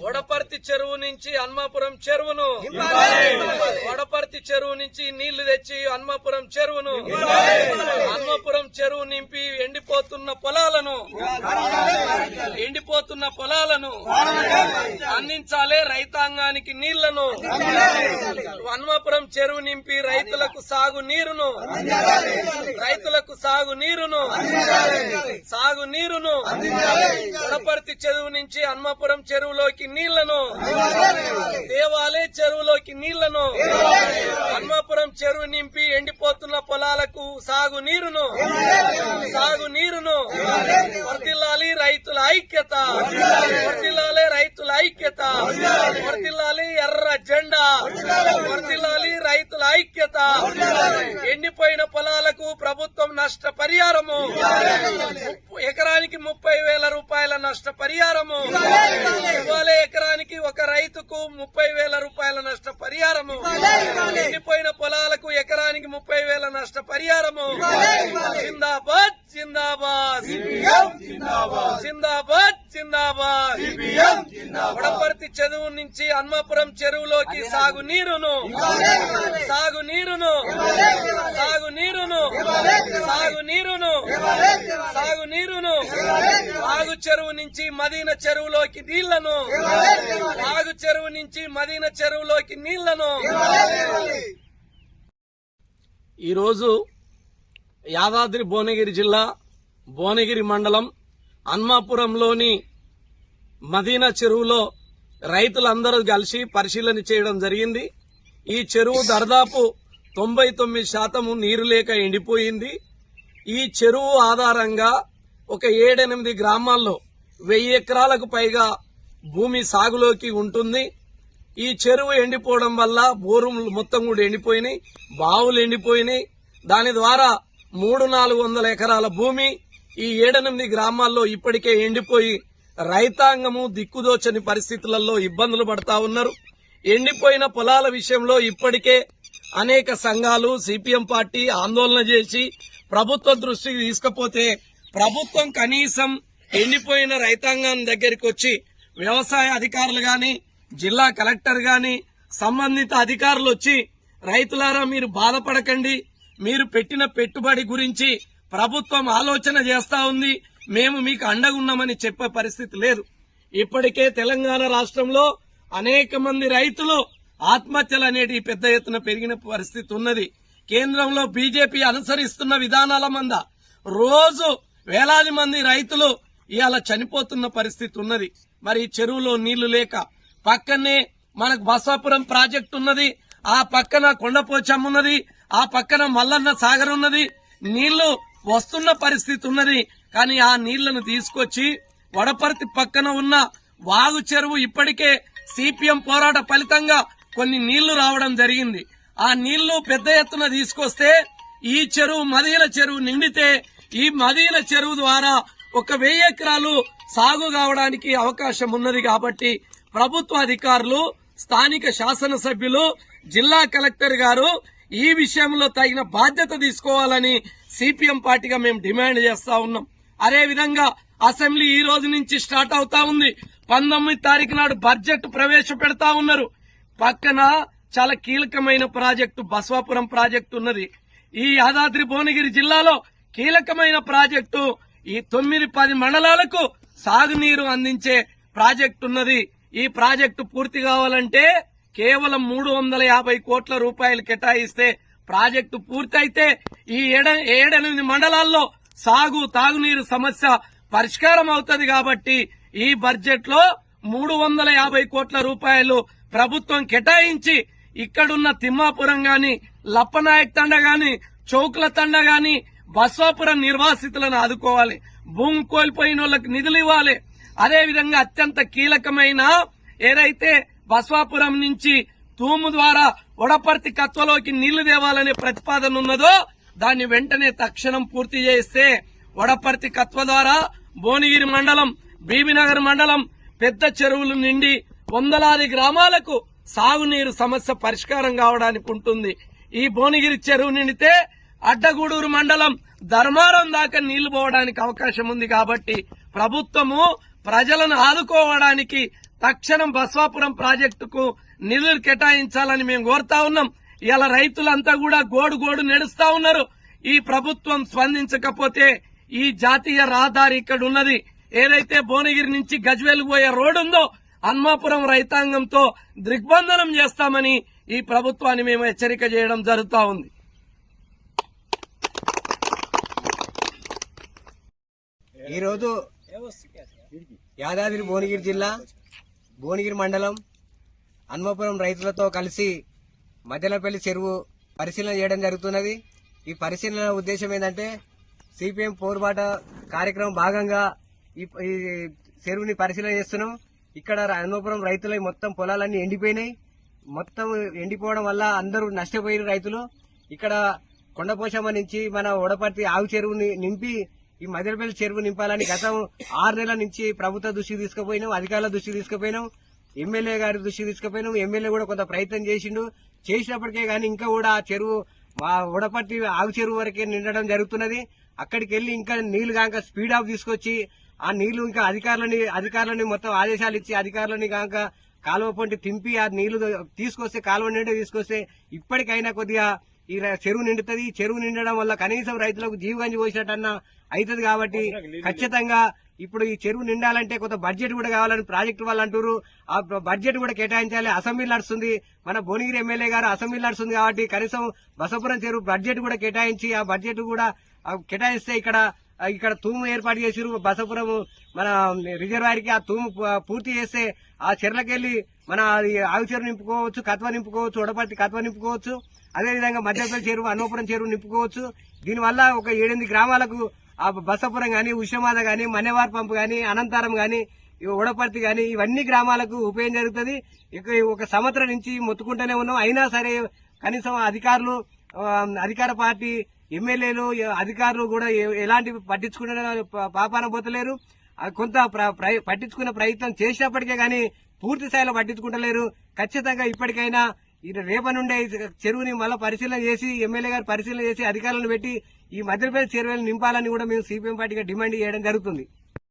వడపర్తి చెరువు నుంచి హన్మాపురం చెరువును, వడపర్తి చెరువు నుంచి నీళ్లు తెచ్చి హన్మాపురం చెరువును, హన్మాపురం చెరువు నింపి ఎండిపోతున్న పొలాలను అందించాలి రైతాంగానికి నీళ్లను. హన్మాపురం చెరువు నింపి రైతులకు సాగునీరును వడపర్తి చెరువు నుంచి హన్మాపురం చెరువులోకి నీళ్లను దేవాలే, చెరువులోకి నీళ్లను హన్మాపురం చెరువు నింపి ఎండిపోతున్న పొలాలకు సాగునీరును వర్ధిల్లాలి రైతుల ఐక్యత, వర్ధిల్లాలి ఎర్ర జెండా, వర్ధిల్లాలి రైతుల ఐక్యత. ఎండిపోయిన పొలాలకు ప్రభుత్వం నష్టపరిహారము, ఎకరానికి 30,000 రూపాయల నష్టపరిహారము ఇవ్వాలి. ఎకరానికి ఒక రైతుకు 30,000 రూపాయల నష్టపరిహారము. ఎండిపోయిన పొలాలకు ఎకరానికి 30,000 నష్టపరిహారము. జిందాబాద్ జిందాబాద్ జిందాబాద్ జిందాబాద్. వడపర్తి చెరువు నుంచి హన్మాపురం చెరువులోకి సాగునీరును వాగు చెరువు నుంచి మదీనా చెరువులోకి నీళ్లను. ఈరోజు యాదాద్రి భువనగిరి జిల్లా భువనగిరి మండలం హన్మాపురంలోని మదీనా చెరువులో రైతులందరూ కలిసి పరిశీలన చేయడం జరిగింది. ఈ చెరువు దాదాపు 99% నీరు లేక ఎండిపోయింది. ఈ చెరువు ఆధారంగా ఒక 7-8 గ్రామాల్లో 1000 ఎకరాలకు పైగా భూమి సాగులోకి ఉంటుంది. ఈ చెరువు ఎండిపోవడం వల్ల బోరులు మొత్తం కూడా ఎండిపోయినాయి, బావులు ఎండిపోయినాయి. దాని ద్వారా 300-400 ఎకరాల భూమి ఈ 7-8 గ్రామాల్లో ఇప్పటికే ఎండిపోయి రైతాంగము దిక్కుదోచని పరిస్థితులలో ఇబ్బందులు పడతా ఉన్నారు. ఎండిపోయిన పొలాల విషయంలో ఇప్పటికే అనేక సంఘాలు, సిపిఎం పార్టీ ఆందోళన చేసి ప్రభుత్వ దృష్టికి తీసుకపోతే ప్రభుత్వం కనీసం ఎండిపోయిన రైతాంగం దగ్గరికి వచ్చి వ్యవసాయ అధికారులు గాని, జిల్లా కలెక్టర్ గాని, సంబంధిత అధికారులు వచ్చి రైతులారా మీరు బాధపడకండి, మీరు పెట్టిన పెట్టుబడి గురించి ప్రభుత్వం ఆలోచన చేస్తా ఉంది, మేము మీకు అండగున్నామని చెప్పే పరిస్థితి లేదు. ఇప్పటికే తెలంగాణ రాష్ట్రంలో అనేక మంది రైతులు ఆత్మహత్యలు అనేటి పెద్ద ఎత్తున పెరిగిన పరిస్థితి ఉన్నది. కేంద్రంలో బీజేపీ అనుసరిస్తున్న విధానాల మంద రోజు వేలాది మంది రైతులు ఇవాళ చనిపోతున్న పరిస్థితి ఉన్నది. మరి చెరువులో నీళ్లు లేక పక్కనే మనకు బసవాపురం ప్రాజెక్టు ఉన్నది, ఆ పక్కన కొండపోచమ్మ ఉన్నది, ఆ పక్కన మల్లన్న సాగర్ ఉన్నది. నీళ్లు వస్తున్న పరిస్థితి ఉన్నది. కానీ ఆ నీళ్లను తీసుకొచ్చి వడపర్తి పక్కన ఉన్న వాగు చెరువు ఇప్పటికే సిపిఎం పోరాట ఫలితంగా కొన్ని నీళ్లు రావడం జరిగింది. ఆ నీళ్లు పెద్ద ఎత్తున తీసుకొస్తే ఈ చెరువు మదీనా చెరువు నిండితే ఈ మదీనా చెరువు ద్వారా 1000 ఎకరాలు సాగు కావడానికి అవకాశం ఉన్నది. కాబట్టి ప్రభుత్వ అధికారులు, స్థానిక శాసనసభ్యులు, జిల్లా కలెక్టర్ గారు ఈ విషయంలో తగిన బాధ్యత తీసుకోవాలని సిపిఎం పార్టీగా మేము డిమాండ్ చేస్తా ఉన్నాం. అదే విధంగా అసెంబ్లీ ఈ రోజు నుంచి స్టార్ట్ అవుతా ఉంది. 19 తారీఖు నాడు బడ్జెట్ ప్రవేశపెడతా ఉన్నారు. పక్కన చాలా కీలకమైన ప్రాజెక్టు బసవాపురం ప్రాజెక్టు ఉన్నది. ఈ యాదాద్రి భువనగిరి జిల్లాలో కీలకమైన ప్రాజెక్టు ఈ 9-10 మండలాలకు సాగునీరు అందించే ప్రాజెక్టు ఉన్నది. ఈ ప్రాజెక్టు పూర్తి కావాలంటే కేవలం 350 కోట్ల రూపాయలు కేటాయిస్తే ప్రాజెక్టు పూర్తయితే ఈ 7-8 మండలాల్లో తాగునీరు సమస్య పరిష్కారం అవుతుంది. కాబట్టి ఈ బడ్జెట్ లో 350 కోట్ల రూపాయలు ప్రభుత్వం కేటాయించి ఇక్కడున్న తిమ్మాపురం గాని, లప్పనాయక్ తండ గాని, చౌకుల తండ గాని, బసవాపురం నిర్వాసితులను ఆదుకోవాలి, భూమి కోల్పోయిన వాళ్ళకి నిధులు ఇవ్వాలి. అదేవిధంగా అత్యంత కీలకమైన ఏదైతే బసవాపురం నుంచి తూము ద్వారా వడపర్తి కత్వలోకి నీళ్లు తేవాలనే ప్రతిపాదన ఉన్నదో దాన్ని వెంటనే తక్షణం పూర్తి చేస్తే వడపర్తి కత్వ ద్వారా భువనగిరి మండలం, బీబీనగర్ మండలం పెద్ద చెరువులు నిండి వందలాది గ్రామాలకు సాగునీరు సమస్య పరిష్కారం కావడానికి ఉంటుంది. ఈ భువనగిరి చెరువు నిండితే అడ్డగూడూరు మండలం ధర్మారం దాకా నీళ్లు పోవడానికి అవకాశం ఉంది. కాబట్టి ప్రభుత్వము ప్రజలను ఆదుకోవడానికి తక్షణం బస్వాపురం ప్రాజెక్టుకు నిధులు కేటాయించాలని మేము కోరుతా ఉన్నాం. ఇలా రైతులంతా కూడా గోడు నడుస్తా ఉన్నారు. ఈ ప్రభుత్వం స్పందించకపోతే ఈ జాతీయ రహదారి ఇక్కడ ఉన్నది, ఏదైతే భువనగిరి నుంచి గజ్వేల్ పోయే రోడ్డు ఉందో హన్మాపురం రైతాంగంతో దిగ్బంధనం చేస్తామని ఈ ప్రభుత్వాన్ని మేము హెచ్చరిక చేయడం జరుగుతా ఉంది. ఈరోజు యాదాద్రి భువనగిరి జిల్లా భువనగిరి మండలం హన్మాపురం రైతులతో కలిసి మధ్యలపల్లి చెరువు పరిశీలన చేయడం జరుగుతున్నది. ఈ పరిశీలన ఉద్దేశం ఏంటంటే సిపిఎం పోరుబాట కార్యక్రమం భాగంగా ఈ చెరువుని పరిశీలన చేస్తున్నాం. ఇక్కడ హన్మాపురం రైతుల మొత్తం పొలాలన్నీ ఎండిపోయినాయి. మొత్తం ఎండిపోవడం వల్ల అందరూ నష్టపోయిన రైతులు. ఇక్కడ కొండపోషమ్మ నుంచి మన ఉడపర్తి ఆవు చెరువుని నింపి ఈ మధ్యలపల్లి చెరువు నింపాలని గతం 6 నెలల నుంచి ప్రభుత్వ దృష్టికి తీసుకుపోయినాం, అధికారుల దృష్టికి తీసుకుపోయినాం, ఎమ్మెల్యే గారి దృష్టికి తీసుకుపోయినాం. ఎమ్మెల్యే కూడా కొంత ప్రయత్నం చేసినప్పటికే గానీ ఇంకా కూడా ఆ చెరువు మా ఉడపర్తి ఆవు చెరువు వరకే నిండడం జరుగుతున్నది. అక్కడికి వెళ్లి ఇంకా నీళ్లు కాక స్పీడ్ ఆఫ్ తీసుకొచ్చి ఆ నీళ్లు ఇంకా అధికారులని మొత్తం ఆదేశాలు ఇచ్చి అధికారులని కాక కాలువ పొంటి తింపి ఆ నీళ్లు తీసుకొస్తే కాలువ నిండా తీసుకొస్తే ఇప్పటికైనా కొద్దిగా ఈ చెరువు నిండుతుంది. ఈ చెరువు నిండడం వల్ల కనీసం రైతులకు జీవగంజి పోసినట్టన్నా అవుతుంది. కాబట్టి ఖచ్చితంగా ఇప్పుడు ఈ చెరువు నిండాలంటే కొంత బడ్జెట్ కూడా కావాలని ప్రాజెక్టు వాళ్ళు అంటారు. ఆ బడ్జెట్ కూడా కేటాయించాలి. అసెంబ్లీ నడుస్తుంది, మన భువనగిరి ఎమ్మెల్యే గారు అసెంబ్లీ నడుస్తుంది కాబట్టి కనీసం బసపురం చెరువు బడ్జెట్ కూడా కేటాయించి ఆ బడ్జెట్ కూడా కేటాయిస్తే ఇక్కడ తూము ఏర్పాటు చేసిరు బసపురం మన రిజర్వాయర్కి. ఆ తూము పూర్తి చేస్తే ఆ చెర్లకెళ్లి మన ఆవు చెరువు నింపుకోవచ్చు, కత్వ నింపుకోవచ్చు, ఉడపర్తి కత్వ నింపుకోవచ్చు. అదేవిధంగా మధ్యపల్లి చెరువు, హన్మాపురం చెరువు నింపుకోవచ్చు. దీనివల్ల ఒక 7-8 గ్రామాలకు ఆ బసపురం గాని, ఉషమాద గాని, మన్నెవార్ పంపు గాని, అనంతారం గాని, ఉడపర్తి గాని ఇవన్నీ గ్రామాలకు ఉపయోగం జరుగుతుంది. ఒక సంవత్సరం నుంచి మొత్తుకుంటూనే ఉన్నాం. అయినా సరే కనీసం అధికారులు, అధికార పార్టీ ఎమ్మెల్యేలు, అధికారులు కూడా ఎలాంటి పట్టించుకునే పాపాన పోతలేరు. కొంత పట్టించుకునే ప్రయత్నం చేసినప్పటికే గానీ పూర్తి స్థాయిలో పట్టించుకుంటలేరు. ఖచ్చితంగా ఇప్పటికైనా రేపటి నుండే చెరువుని మళ్ళీ పరిశీలన చేసి ఎమ్మెల్యే గారు పరిశీలన చేసి అధికారులను పెట్టి ఈ మధ్యపల్లి చెరువులను నింపాలని కూడా మేము సిపిఎం పార్టీగా డిమాండ్ చేయడం జరుగుతుంది.